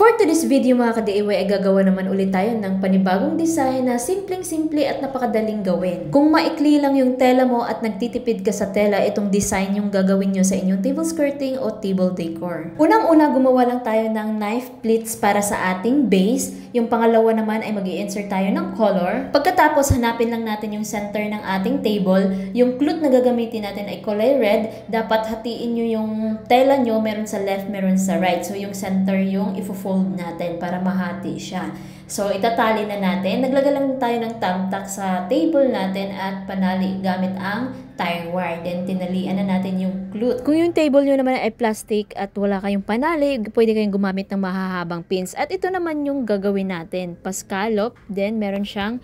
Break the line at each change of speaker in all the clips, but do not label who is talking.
For today's video mga ka-DIY ay gagawa naman ulit tayo ng panibagong design na simpleng-simple at napakadaling gawin. Kung maikli lang yung tela mo at nagtitipid ka sa tela, itong design yung gagawin nyo sa inyong table skirting o table decor. Unang-una, gumawa lang tayo ng knife pleats para sa ating base. Yung pangalawa naman ay mag-i-insert tayo ng color. Pagkatapos, hanapin lang natin yung center ng ating table. Yung cloth na gagamitin natin ay kulay red. Dapat hatiin nyo yung tela nyo, meron sa left, meron sa right. So yung center yung ifo-fold natin para mahati siya. So, itatali na natin. Naglagay lang tayo ng thumbtack sa table natin at panali gamit ang tire wire. Then, tinalian na natin yung cloth. Kung yung table nyo naman ay plastic at wala kayong panali, pwede kayong gumamit ng mahahabang pins. At ito naman yung gagawin natin. Pascallop, then meron siyang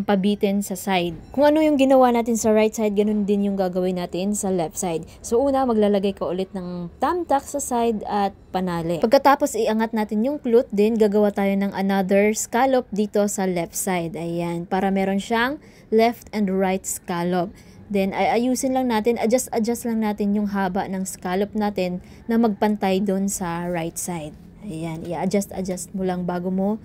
pabitin sa side. Kung ano yung ginawa natin sa right side, ganun din yung gagawin natin sa left side. So, una, maglalagay ka ulit ng thumbtack sa side at panali. Pagkatapos, iangat natin yung cloth, then gagawa tayo ng another scallop dito sa left side. Ayan, para meron siyang left and right scallop. Then, ayusin lang natin, adjust lang natin yung haba ng scallop natin na magpantay doon sa right side. Ayan, i-adjust mo lang bago mo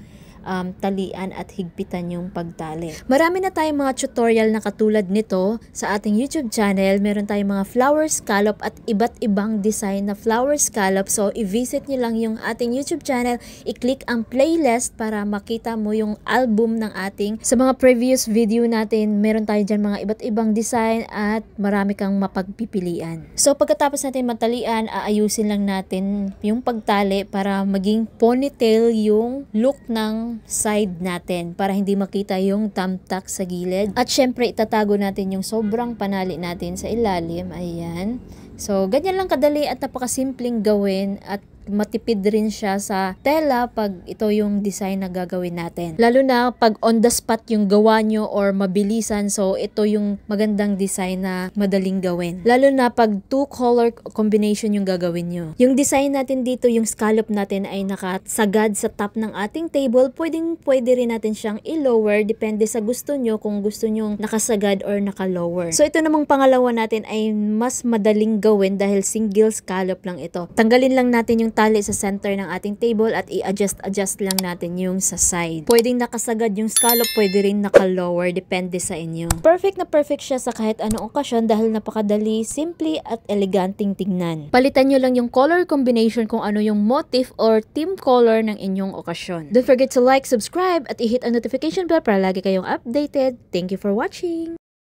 talian at higpitan yung pagtali. Marami na tayong mga tutorial na katulad nito sa ating YouTube channel. Meron tayong mga flower scallop at iba't ibang design na flower scallop. So, i-visit nyo lang yung ating YouTube channel. I-click ang playlist para makita mo yung album ng ating. Sa mga previous video natin, meron tayo dyan mga iba't ibang design at marami kang mapagpipilian. So, pagkatapos natin matalian, aayusin lang natin yung pagtali para maging ponytail yung look ng side natin para hindi makita yung thumbtack sa gilid. At syempre, itatago natin yung sobrang panali natin sa ilalim. Ayan. So, ganyan lang kadali at napakasimpleng gawin at matipid rin siya sa tela pag ito yung design na gagawin natin. Lalo na pag on the spot yung gawa nyo or mabilisan, so ito yung magandang design na madaling gawin. Lalo na pag two color combination yung gagawin nyo. Yung design natin dito, yung scallop natin ay nakasagad sa top ng ating table. Pwede rin natin siyang i-lower, depende sa gusto nyo kung gusto nyo nakasagad or naka-lower. So ito namang pangalawa natin ay mas madaling gawin dahil single scallop lang ito. Tanggalin lang natin yung tali sa center ng ating table at i-adjust lang natin yung sa side. Pwedeng nakasagad yung scallop, pwede rin naka-lower, depende sa inyo. Perfect na perfect siya sa kahit anong okasyon dahil napakadali, simple at eleganting tingnan. Palitan nyo lang yung color combination kung ano yung motif or theme color ng inyong okasyon. Don't forget to like, subscribe at i-hit ang notification bell para lagi kayong updated. Thank you for watching!